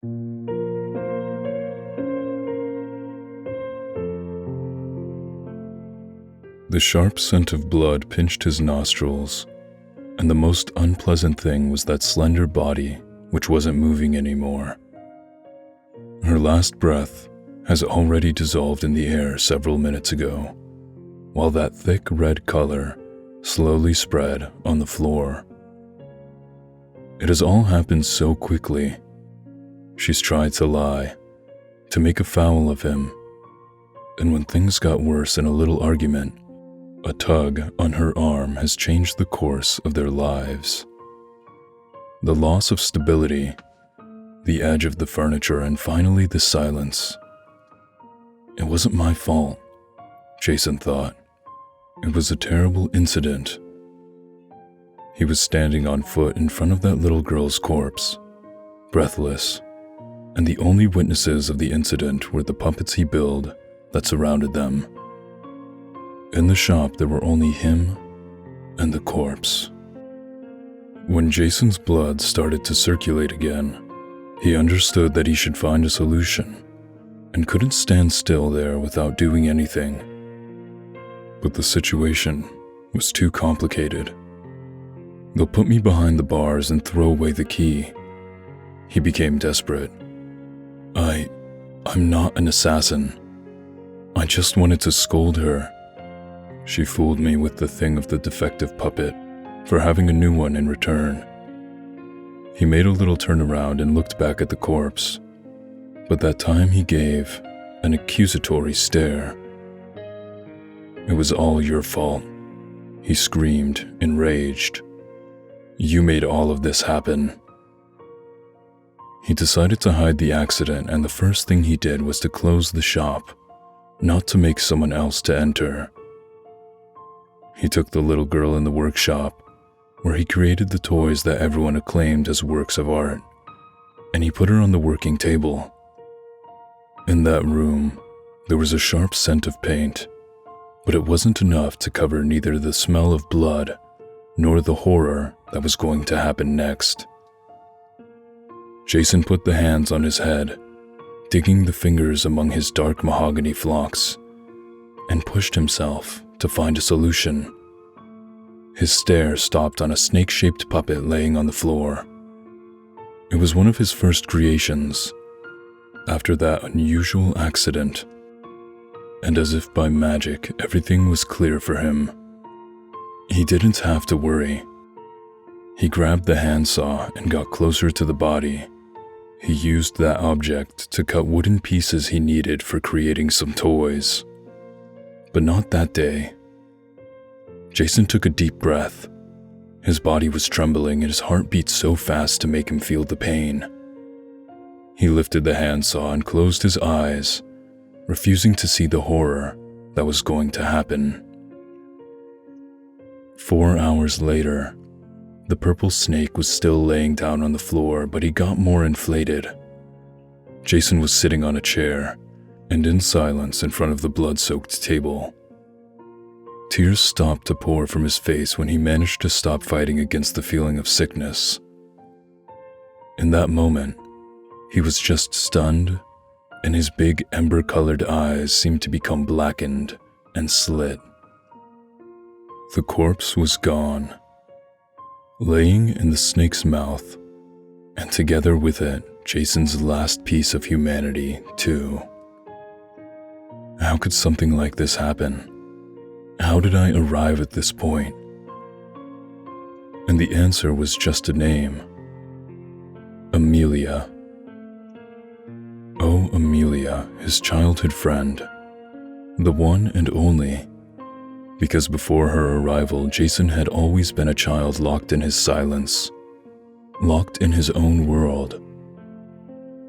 The sharp scent of blood pinched his nostrils, and the most unpleasant thing was that slender body which wasn't moving anymore. Her last breath has already dissolved in the air several minutes ago, while that thick red color slowly spread on the floor. It has all happened so quickly. She's tried to lie, to make a foul of him, and when things got worse in a little argument, a tug on her arm has changed the course of their lives. The loss of stability, the edge of the furniture, and finally the silence. It wasn't my fault, Jason thought. It was a terrible incident. He was standing on foot in front of that little girl's corpse, breathless, and the only witnesses of the incident were the puppets he built that surrounded them. In the shop, there were only him and the corpse. When Jason's blood started to circulate again, he understood that he should find a solution and couldn't stand still there without doing anything. But the situation was too complicated. They'll put me behind the bars and throw away the key. He became desperate. I'm not an assassin. I just wanted to scold her. She fooled me with the thing of the defective puppet for having a new one in return. He made a little turnaround and looked back at the corpse, but that time he gave an accusatory stare. It was all your fault, he screamed, enraged. You made all of this happen. He decided to hide the accident, and the first thing he did was to close the shop, not to make someone else to enter. He took the little girl in the workshop, where he created the toys that everyone acclaimed as works of art, and he put her on the working table. In that room, there was a sharp scent of paint, but it wasn't enough to cover neither the smell of blood nor the horror that was going to happen next. Jason put the hands on his head, digging the fingers among his dark mahogany flocks, and pushed himself to find a solution. His stare stopped on a snake-shaped puppet laying on the floor. It was one of his first creations, after that unusual accident, and as if by magic, everything was clear for him. He didn't have to worry. He grabbed the handsaw and got closer to the body. He used that object to cut wooden pieces he needed for creating some toys. But not that day. Jason took a deep breath. His body was trembling and his heart beat so fast to make him feel the pain. He lifted the handsaw and closed his eyes, refusing to see the horror that was going to happen. 4 hours later, the purple snake was still laying down on the floor, but he got more inflated. Jason was sitting on a chair, and in silence in front of the blood-soaked table. Tears stopped to pour from his face when he managed to stop fighting against the feeling of sickness. In that moment, he was just stunned, and his big ember-colored eyes seemed to become blackened and slit. The corpse was gone, laying in the snake's mouth, and together with it, Jason's last piece of humanity, too. How could something like this happen? How did I arrive at this point? And the answer was just a name. Amelia. Oh, Amelia, his childhood friend. The one and only. Because before her arrival, Jason had always been a child locked in his silence, locked in his own world.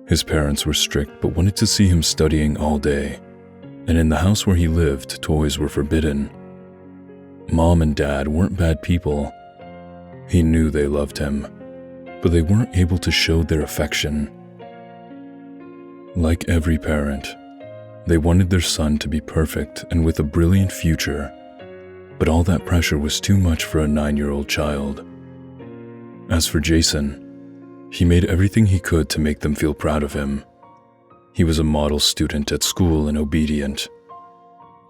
His parents were strict but wanted to see him studying all day, and in the house where he lived, toys were forbidden. Mom and Dad weren't bad people. He knew they loved him, but they weren't able to show their affection. Like every parent, they wanted their son to be perfect and with a brilliant future, but all that pressure was too much for a 9-year-old child. As for Jason, He made everything he could to make them feel proud of him. He was a model student at school and obedient.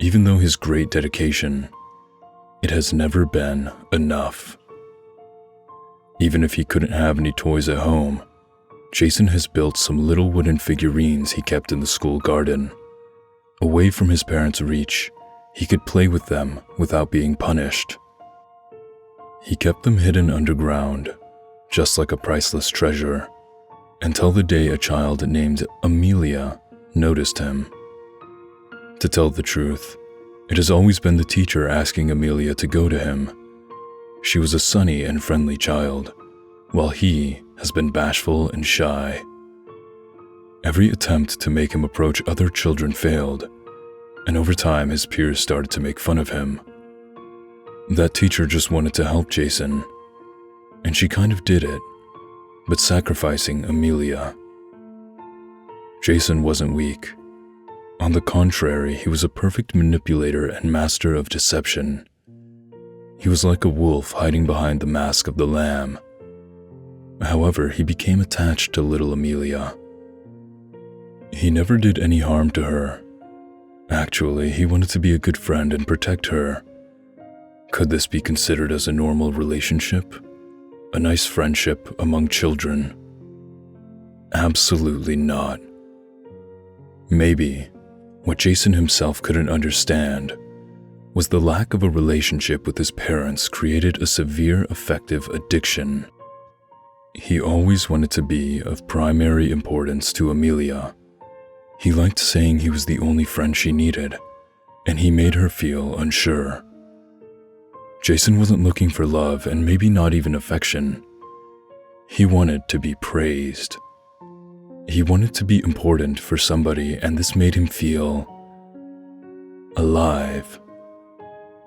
Even though his great dedication, it has never been enough. Even if he couldn't have any toys at home, Jason has built some little wooden figurines he kept in the school garden. Away from his parents' reach, he could play with them without being punished. He kept them hidden underground, just like a priceless treasure, until the day a child named Amelia noticed him. To tell the truth, it has always been the teacher asking Amelia to go to him. She was a sunny and friendly child, while he has been bashful and shy. Every attempt to make him approach other children failed, and over time his peers started to make fun of him. That teacher just wanted to help Jason, and she kind of did it, but sacrificing Amelia. Jason wasn't weak. On the contrary, he was a perfect manipulator and master of deception. He was like a wolf hiding behind the mask of the lamb. However, he became attached to little Amelia. He never did any harm to her. Actually, he wanted to be a good friend and protect her. Could this be considered as a normal relationship? A nice friendship among children? Absolutely not. Maybe what Jason himself couldn't understand was the lack of a relationship with his parents created a severe affective addiction. He always wanted to be of primary importance to Amelia. He liked saying he was the only friend she needed, and he made her feel unsure. Jason wasn't looking for love and maybe not even affection. He wanted to be praised. He wanted to be important for somebody, and this made him feel alive.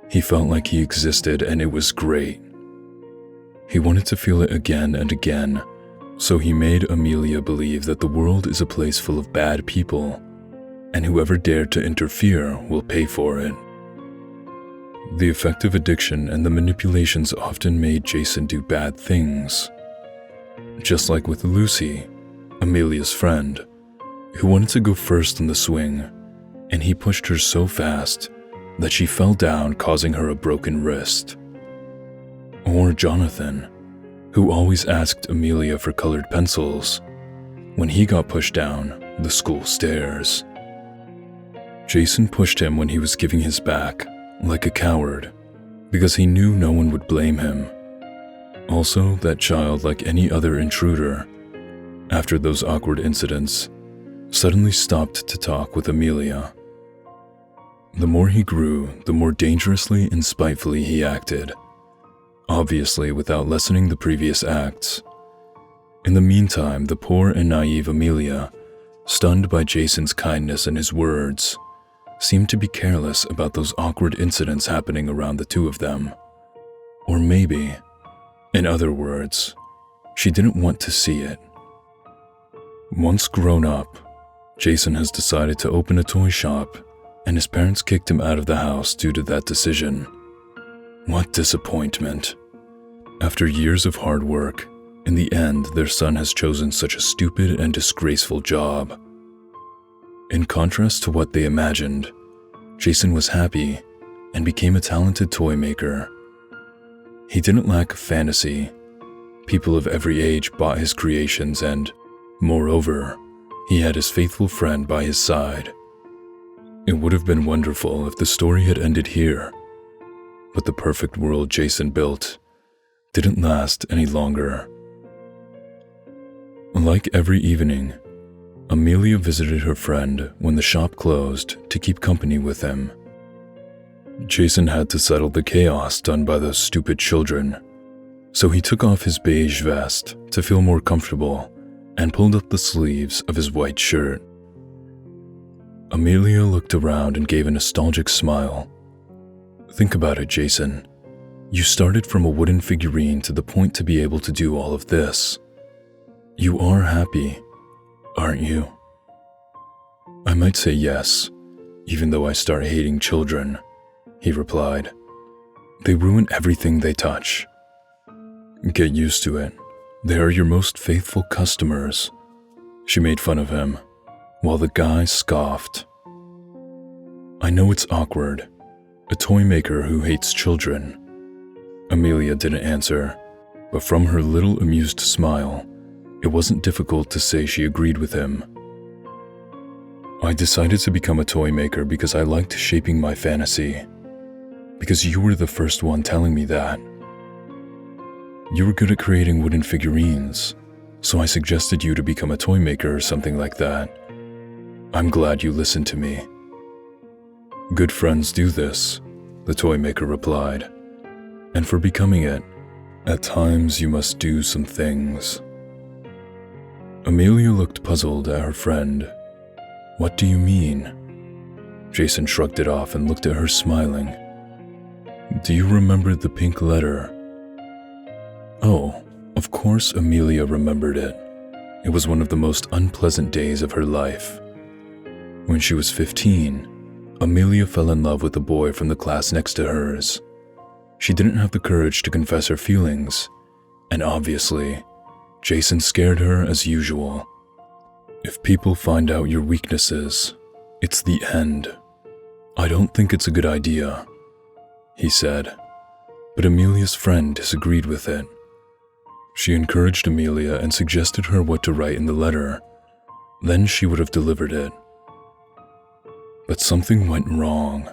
He felt like he existed, and it was great. He wanted to feel it again and again, so he made Amelia believe that the world is a place full of bad people, and whoever dared to interfere will pay for it. The affective addiction and the manipulations often made Jason do bad things. Just like with Lucy, Amelia's friend, who wanted to go first on the swing, and he pushed her so fast that she fell down, causing her a broken wrist. Or Jonathan, who always asked Amelia for colored pencils when he got pushed down the school stairs. Jason pushed him when he was giving his back, like a coward, because he knew no one would blame him. Also, that child, like any other intruder, after those awkward incidents, suddenly stopped to talk with Amelia. The more he grew, the more dangerously and spitefully he acted, obviously without lessening the previous acts. In the meantime, the poor and naive Amelia, stunned by Jason's kindness and his words, seemed to be careless about those awkward incidents happening around the two of them. Or maybe, in other words, she didn't want to see it. Once grown up, Jason has decided to open a toy shop, and his parents kicked him out of the house due to that decision. What disappointment. After years of hard work, in the end, their son has chosen such a stupid and disgraceful job. In contrast to what they imagined, Jason was happy and became a talented toy maker. He didn't lack fantasy. People of every age bought his creations, and, moreover, he had his faithful friend by his side. It would have been wonderful if the story had ended here, but the perfect world Jason built didn't last any longer. Like every evening, Amelia visited her friend when the shop closed to keep company with him. Jason had to settle the chaos done by those stupid children, so he took off his beige vest to feel more comfortable and pulled up the sleeves of his white shirt. Amelia looked around and gave a nostalgic smile. Think about it, Jason. You started from a wooden figurine to the point to be able to do all of this. You are happy, aren't you? I might say yes, even though I start hating children, he replied. They ruin everything they touch. Get used to it. They are your most faithful customers." She made fun of him, while the guy scoffed. "I know it's awkward. A toymaker who hates children." Amelia didn't answer, but from her little amused smile, it wasn't difficult to say she agreed with him. "I decided to become a toymaker because I liked shaping my fantasy. Because you were the first one telling me that. You were good at creating wooden figurines, so I suggested you to become a toymaker or something like that. I'm glad you listened to me." "Good friends do this," the toymaker replied. "And for becoming it, at times you must do some things." Amelia looked puzzled at her friend. "What do you mean?" Jason shrugged it off and looked at her smiling. "Do you remember the pink letter?" Oh, of course Amelia remembered it. It was one of the most unpleasant days of her life. When she was 15, Amelia fell in love with a boy from the class next to hers. She didn't have the courage to confess her feelings, and obviously, Jason scared her as usual. "If people find out your weaknesses, it's the end. I don't think it's a good idea," he said, but Amelia's friend disagreed with it. She encouraged Amelia and suggested her what to write in the letter. Then she would have delivered it. But something went wrong.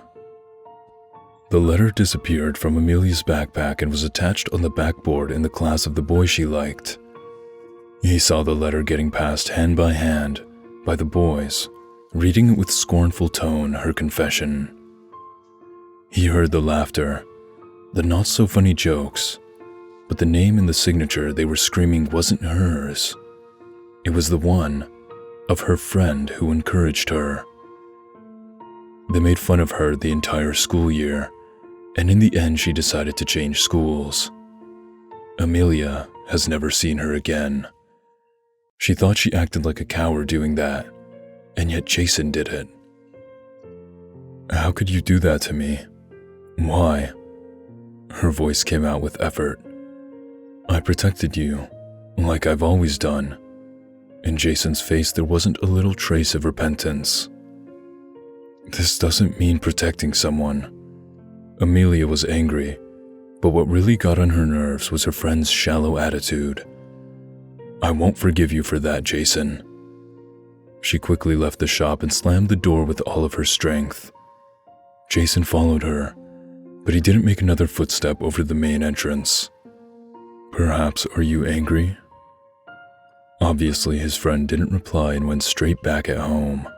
The letter disappeared from Amelia's backpack and was attached on the backboard in the class of the boy she liked. He saw the letter getting passed hand by hand by the boys, reading it with scornful tone, her confession. He heard the laughter, the not-so-funny jokes, but the name in the signature they were screaming wasn't hers. It was the one of her friend who encouraged her. They made fun of her the entire school year, and in the end she decided to change schools. Amelia has never seen her again. She thought she acted like a coward doing that, and yet Jason did it. "How could you do that to me? Why?" Her voice came out with effort. "I protected you, like I've always done." In Jason's face there wasn't a little trace of repentance. "This doesn't mean protecting someone." Amelia was angry, but what really got on her nerves was her friend's shallow attitude. "I won't forgive you for that, Jason." She quickly left the shop and slammed the door with all of her strength. Jason followed her, but he didn't make another footstep over the main entrance. "Perhaps are you angry?" Obviously, his friend didn't reply and went straight back at home.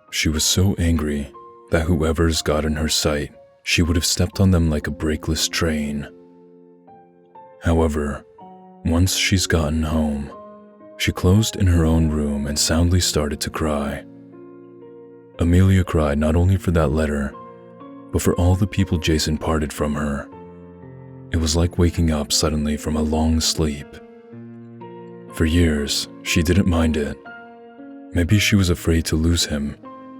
She was so angry that whoever's got in her sight, she would have stepped on them like a brakeless train. However, once she's gotten home, she closed in her own room and soundly started to cry. Amelia cried not only for that letter, but for all the people Jason parted from her. It was like waking up suddenly from a long sleep. For years, she didn't mind it. Maybe she was afraid to lose him,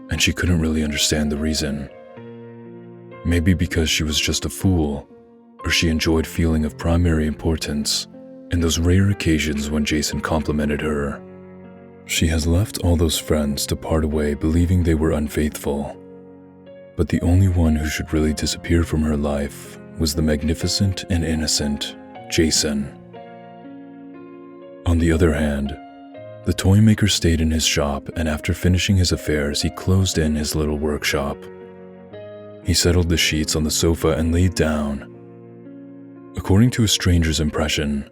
and she couldn't really understand the reason. Maybe because she was just a fool, or she enjoyed feeling of primary importance in those rare occasions when Jason complimented her. She has left all those friends to part away believing they were unfaithful. But the only one who should really disappear from her life was the magnificent and innocent Jason. On the other hand, the toymaker stayed in his shop, and after finishing his affairs, he closed in his little workshop. He settled the sheets on the sofa and laid down. According to a stranger's impression,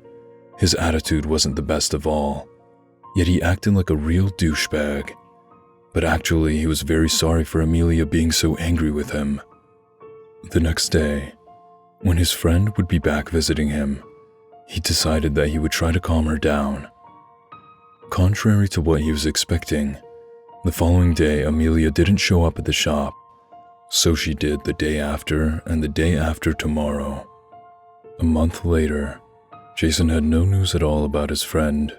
his attitude wasn't the best of all, yet he acted like a real douchebag. But actually, he was very sorry for Amelia being so angry with him. The next day, when his friend would be back visiting him, he decided that he would try to calm her down. Contrary to what he was expecting, the following day Amelia didn't show up at the shop, so she did the day after and the day after tomorrow. A month later, Jason had no news at all about his friend.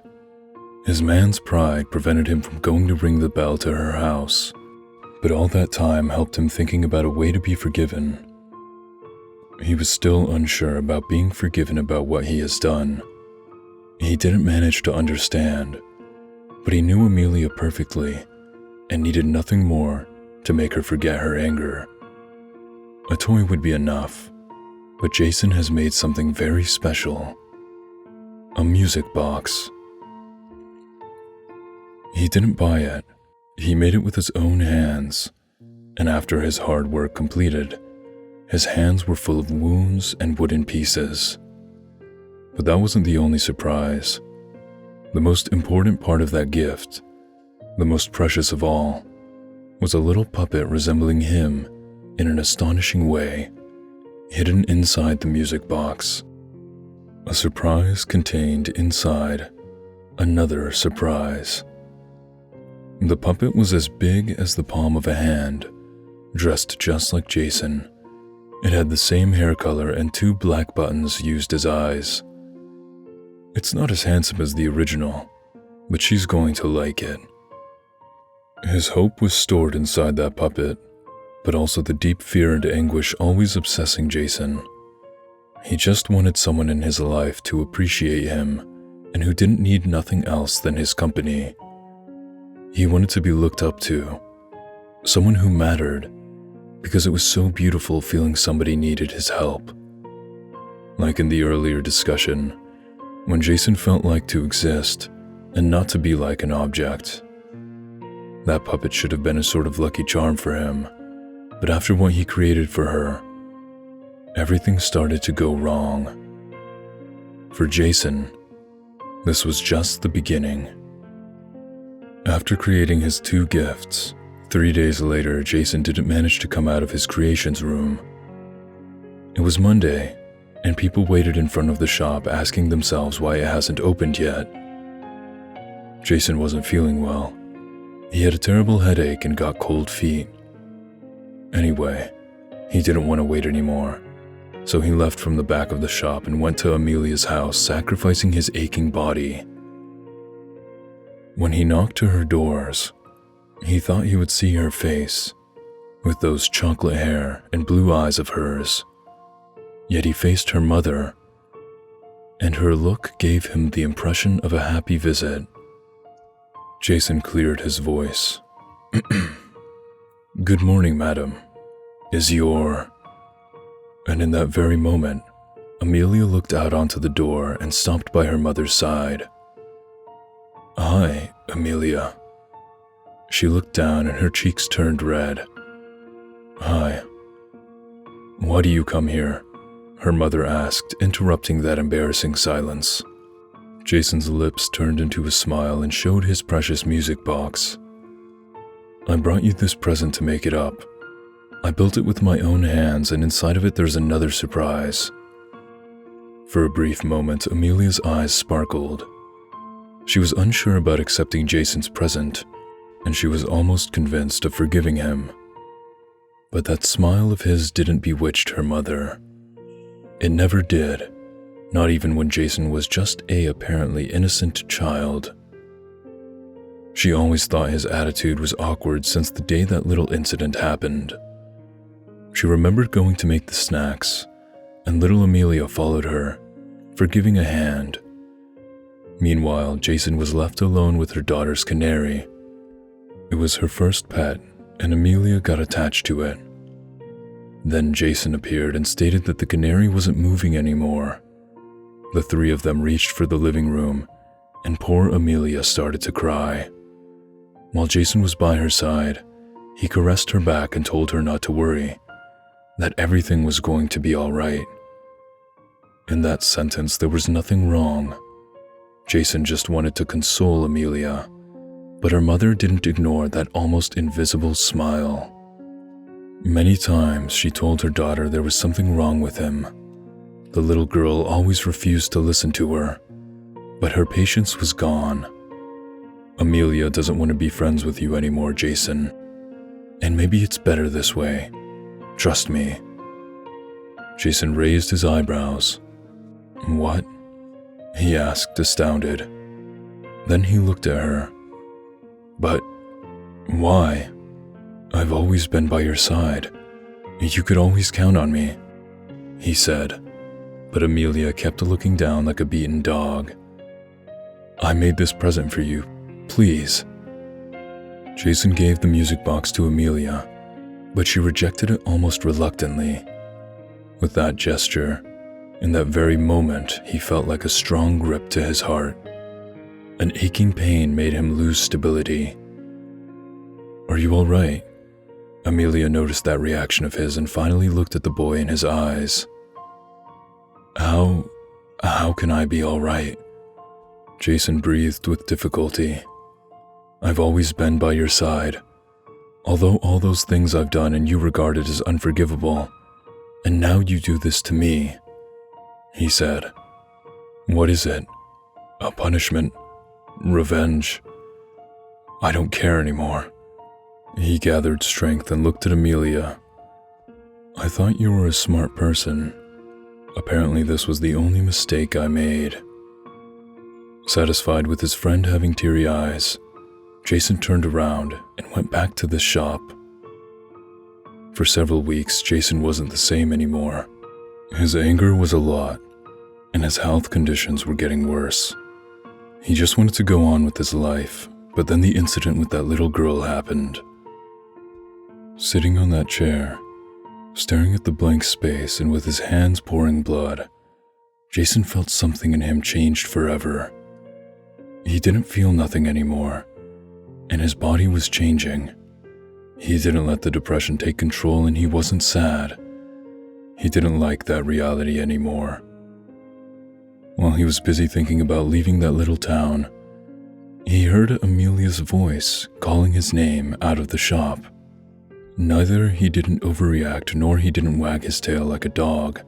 His man's pride prevented him from going to ring the bell to her house, but all that time helped him thinking about a way to be forgiven. He was still unsure about being forgiven about what he has done. He didn't manage to understand, but he knew Amelia perfectly and needed nothing more to make her forget her anger. A toy would be enough, but Jason has made something very special. A music box. He didn't buy it. He made it with his own hands, and after his hard work completed, his hands were full of wounds and wooden pieces. But that wasn't the only surprise. The most important part of that gift, the most precious of all, was a little puppet resembling him in an astonishing way, hidden inside the music box. A surprise contained inside another surprise. The puppet was as big as the palm of a hand, dressed just like Jason. It had the same hair color and 2 black buttons used as eyes. It's not as handsome as the original, but she's going to like it. His hope was stored inside that puppet, but also the deep fear and anguish always obsessing Jason. He just wanted someone in his life to appreciate him and who didn't need nothing else than his company. He wanted to be looked up to, someone who mattered, because it was so beautiful feeling somebody needed his help. Like in the earlier discussion, when Jason felt like to exist and not to be like an object. That puppet should have been a sort of lucky charm for him, but after what he created for her, everything started to go wrong. For Jason, this was just the beginning. After creating his 2 gifts, 3 days later, Jason didn't manage to come out of his creations room. It was Monday, and people waited in front of the shop asking themselves why it hasn't opened yet. Jason wasn't feeling well. He had a terrible headache and got cold feet. Anyway, he didn't want to wait anymore, so he left from the back of the shop and went to Amelia's house, sacrificing his aching body. When he knocked to her doors, he thought he would see her face, with those chocolate hair and blue eyes of hers. Yet he faced her mother, and her look gave him the impression of a happy visit. Jason cleared his voice. "Good morning, madam. Is your..." And in that very moment, Amelia looked out onto the door and stopped by her mother's side. "Hi, Amelia." She looked down and her cheeks turned red. "Hi. Why do you come here?" her mother asked, interrupting that embarrassing silence. Jason's lips turned into a smile and showed his precious music box. "I brought you this present to make it up. I built it with my own hands, and inside of it there's another surprise." For a brief moment, Amelia's eyes sparkled. She was unsure about accepting Jason's present, and she was almost convinced of forgiving him. But that smile of his didn't bewitch her mother. It never did, not even when Jason was just a apparently innocent child. She always thought his attitude was awkward since the day that little incident happened. She remembered going to make the snacks, and little Amelia followed her, for giving a hand. Meanwhile, Jason was left alone with her daughter's canary. It was her first pet, and Amelia got attached to it. Then Jason appeared and stated that the canary wasn't moving anymore. The 3 of them reached for the living room, and poor Amelia started to cry. While Jason was by her side, he caressed her back and told her not to worry, that everything was going to be all right. In that sentence, there was nothing wrong. Jason just wanted to console Amelia, but her mother didn't ignore that almost invisible smile. Many times she told her daughter there was something wrong with him. The little girl always refused to listen to her, but her patience was gone. "Amelia doesn't want to be friends with you anymore, Jason. And maybe it's better this way. Trust me." Jason raised his eyebrows. "What?" he asked, astounded. Then he looked at her. "But why? I've always been by your side. You could always count on me," he said. But Amelia kept looking down like a beaten dog. I made this present for you. Please." Jason gave the music box to Amelia, but she rejected it almost reluctantly. With that gesture, in that very moment, he felt like a strong grip to his heart. An aching pain made him lose stability. "Are you all right?" Amelia noticed that reaction of his and finally looked at the boy in his eyes. How can I be all right?" Jason breathed with difficulty. "I've always been by your side. Although all those things I've done and you regarded as unforgivable, and now you do this to me," he said. "What is it? A punishment? Revenge? I don't care anymore." He gathered strength and looked at Amelia. "I thought you were a smart person. Apparently this was the only mistake I made." Satisfied with his friend having teary eyes, Jason turned around and went back to the shop. For several weeks, Jason wasn't the same anymore. His anger was a lot, and his health conditions were getting worse. He just wanted to go on with his life, but then the incident with that little girl happened. Sitting on that chair, staring at the blank space and with his hands pouring blood, Jason felt something in him changed forever. He didn't feel nothing anymore, and his body was changing. He didn't let the depression take control, and he wasn't sad. He didn't like that reality anymore. While he was busy thinking about leaving that little town, he heard Amelia's voice calling his name out of the shop. Neither he didn't overreact nor he didn't wag his tail like a dog.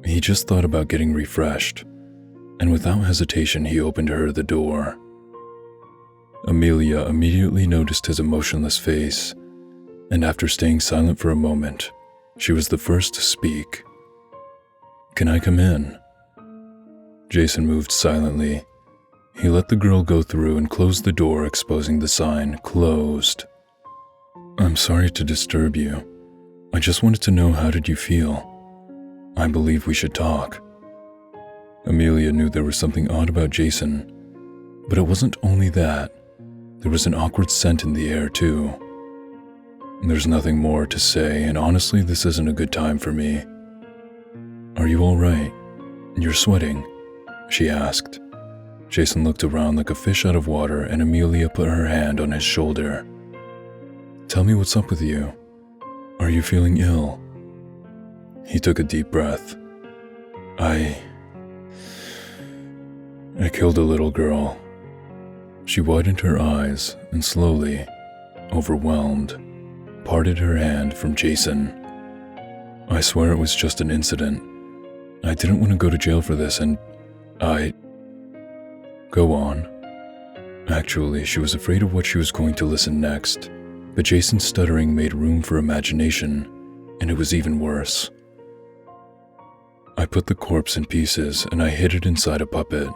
He just thought about getting refreshed, and without hesitation he opened her the door. Amelia immediately noticed his emotionless face, and after staying silent for a moment, she was the first to speak. "Can I come in?" Jason moved silently. He let the girl go through and closed the door, exposing the sign, "Closed." "I'm sorry to disturb you. I just wanted to know, how did you feel? I believe we should talk." Amelia knew there was something odd about Jason, but it wasn't only that. There was an awkward scent in the air too. "There's nothing more to say, and honestly, this isn't a good time for me." "Are you all right? You're sweating," she asked. Jason looked around like a fish out of water, and Amelia put her hand on his shoulder. "Tell me what's up with you. Are you feeling ill?" He took a deep breath. I killed a little girl." She widened her eyes and slowly, overwhelmed, parted her hand from Jason. "I swear it was just an incident. I didn't want to go to jail for this, and Go on." Actually, she was afraid of what she was going to listen next, but Jason's stuttering made room for imagination, and it was even worse. "I put the corpse in pieces and I hid it inside a puppet."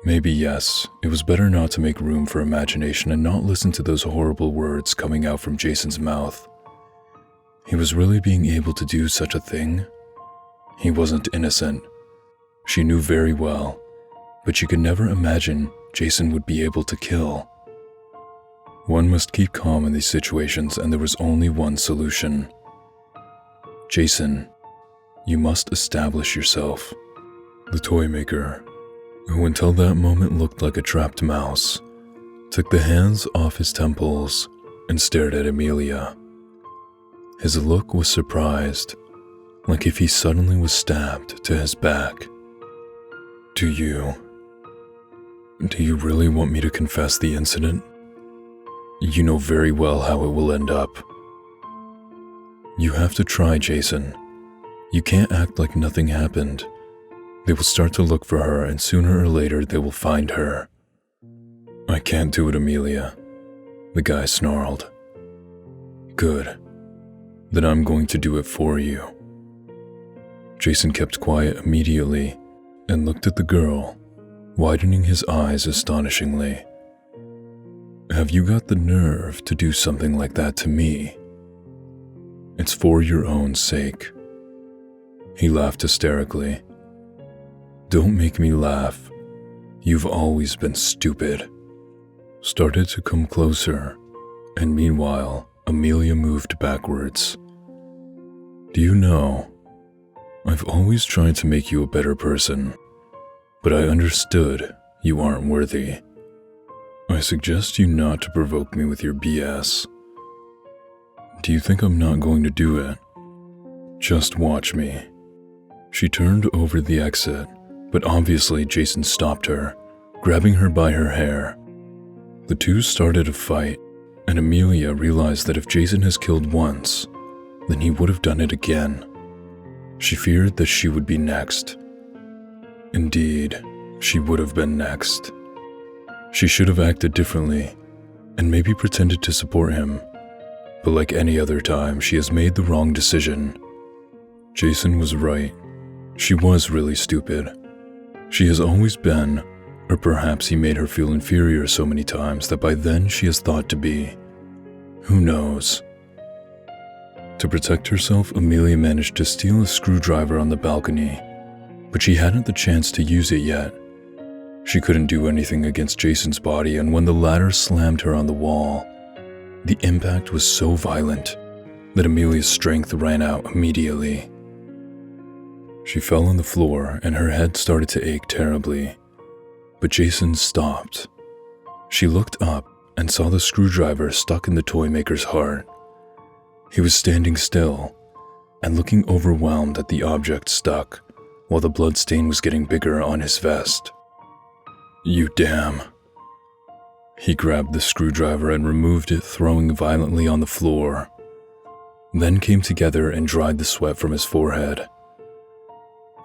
Maybe yes, it was better not to make room for imagination and not listen to those horrible words coming out from Jason's mouth. He was really being able to do such a thing? He wasn't innocent. She knew very well, but she could never imagine Jason would be able to kill. One must keep calm in these situations, and there was only one solution. "Jason, you must establish yourself." The Toymaker, who until that moment looked like a trapped mouse, took the hands off his temples and stared at Amelia. His look was surprised, like if he suddenly was stabbed to his back. Do you really want me to confess the incident? You know very well how it will end up." "You have to try, Jason. You can't act like nothing happened. They will start to look for her, and sooner or later they will find her." "I can't do it, Amelia," the guy snarled. "Good. Then I'm going to do it for you." Jason kept quiet immediately and looked at the girl, widening his eyes astonishingly. "Have you got the nerve to do something like that to me? It's for your own sake." He laughed hysterically. "Don't make me laugh. You've always been stupid. Started to come closer, and meanwhile, Amelia moved backwards. Do you know, I've always tried to make you a better person, but I understood you aren't worthy. I suggest you not to provoke me with your BS. Do you think I'm not going to do it? Just watch me. She turned over the exit, but obviously Jason stopped her, grabbing her by her hair. The two started a fight, and Amelia realized that if Jason has killed once, then he would have done it again. She feared that she would be next. Indeed, she would have been next. She should have acted differently, and maybe pretended to support him, but like any other time, she has made the wrong decision. Jason was right. She was really stupid. She has always been, or perhaps he made her feel inferior so many times that by then she has thought to be. Who knows? To protect herself, Amelia managed to steal a screwdriver on the balcony, but she hadn't the chance to use it yet. She couldn't do anything against Jason's body, and when the ladder slammed her on the wall, the impact was so violent that Amelia's strength ran out immediately. She fell on the floor and her head started to ache terribly, but Jason stopped. She looked up and saw the screwdriver stuck in the Toymaker's heart. He was standing still and looking overwhelmed at the object stuck, while the blood stain was getting bigger on his vest. You damn. He grabbed the screwdriver and removed it, throwing violently on the floor, then came together and dried the sweat from his forehead.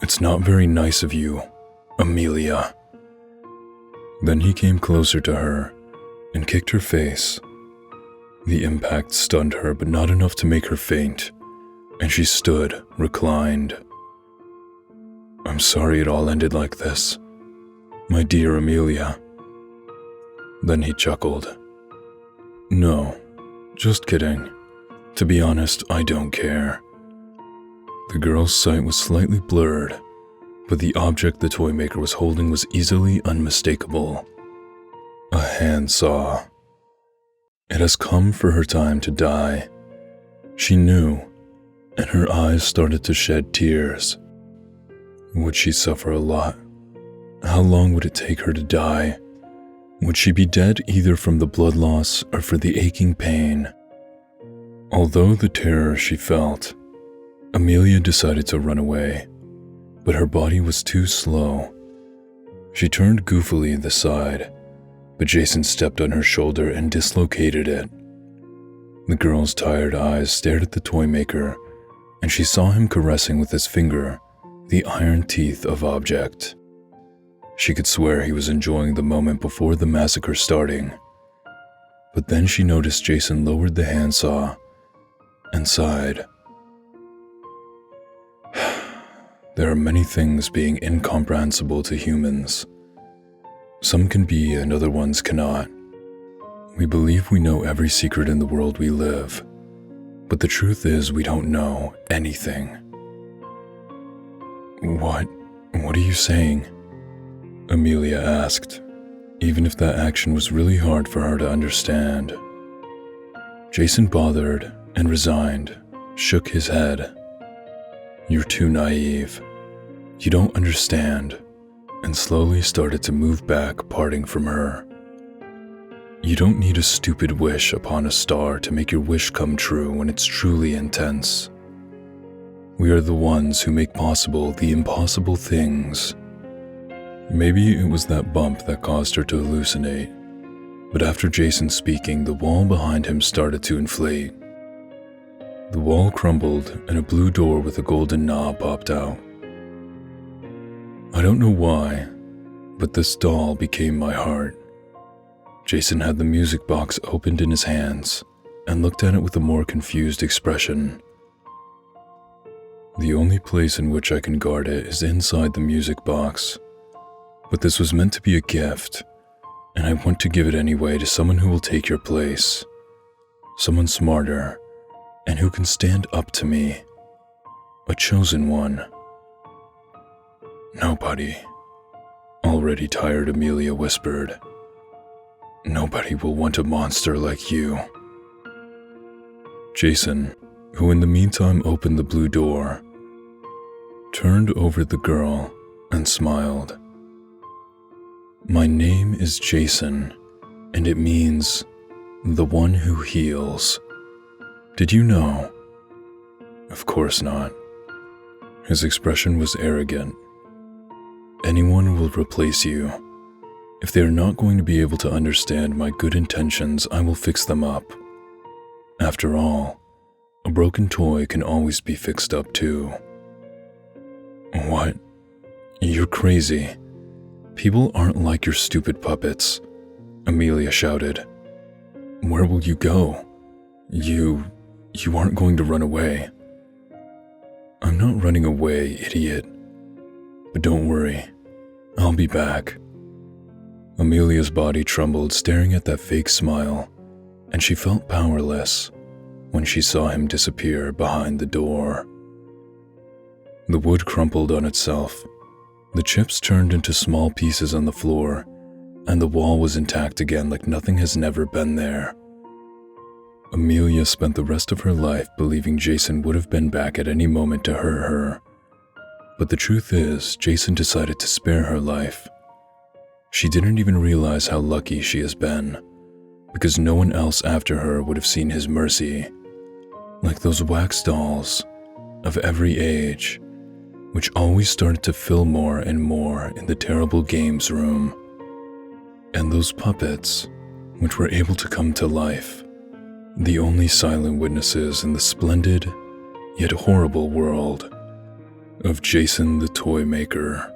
It's not very nice of you, Amelia. Then he came closer to her and kicked her face. The impact stunned her, but not enough to make her faint, and she stood, reclined. I'm sorry it all ended like this, my dear Amelia. Then he chuckled. No, just kidding. To be honest, I don't care. The girl's sight was slightly blurred, but the object the Toymaker was holding was easily unmistakable. A handsaw. It has come for her time to die. She knew, and her eyes started to shed tears. Would she suffer a lot? How long would it take her to die? Would she be dead either from the blood loss or for the aching pain? Although the terror she felt, Amelia decided to run away, but her body was too slow. She turned goofily to the side, but Jason stepped on her shoulder and dislocated it. The girl's tired eyes stared at the Toymaker, and she saw him caressing with his finger the iron teeth of object. She could swear he was enjoying the moment before the massacre starting. But then she noticed Jason lowered the handsaw and sighed. There are many things being incomprehensible to humans. Some can be and other ones cannot. We believe we know every secret in the world we live, but the truth is we don't know anything. What are you saying? Amelia asked, even if that action was really hard for her to understand. Jason, bothered and resigned, shook his head. You're too naive. You don't understand, and slowly started to move back, parting from her. You don't need a stupid wish upon a star to make your wish come true when it's truly intense. We are the ones who make possible the impossible things. Maybe it was that bump that caused her to hallucinate, but after Jason speaking, the wall behind him started to inflate. The wall crumbled and a blue door with a golden knob popped out. I don't know why, but this doll became my heart. Jason had the music box opened in his hands and looked at it with a more confused expression. The only place in which I can guard it is inside the music box, but this was meant to be a gift, and I want to give it anyway to someone who will take your place, someone smarter, and who can stand up to me, a chosen one. Nobody. Already tired, Amelia whispered. Nobody will want a monster like you. Jason, who in the meantime opened the blue door, turned over the girl and smiled. My name is Jason, and it means the one who heals. Did you know? Of course not. His expression was arrogant. Anyone will replace you. If they are not going to be able to understand my good intentions, I will fix them up. After all, a broken toy can always be fixed up too. What? You're crazy. People aren't like your stupid puppets, Amelia shouted. Where will you go? You aren't going to run away. I'm not running away, idiot. But don't worry, I'll be back. Amelia's body trembled, staring at that fake smile, and she felt powerless when she saw him disappear behind the door. The wood crumpled on itself. The chips turned into small pieces on the floor, and the wall was intact again like nothing has never been there. Amelia spent the rest of her life believing Jason would have been back at any moment to hurt her. But the truth is, Jason decided to spare her life. She didn't even realize how lucky she has been, because no one else after her would have seen his mercy. Like those wax dolls of every age, which always started to fill more and more in the terrible games room. And those puppets, which were able to come to life, the only silent witnesses in the splendid, yet horrible world of Jason the Toymaker.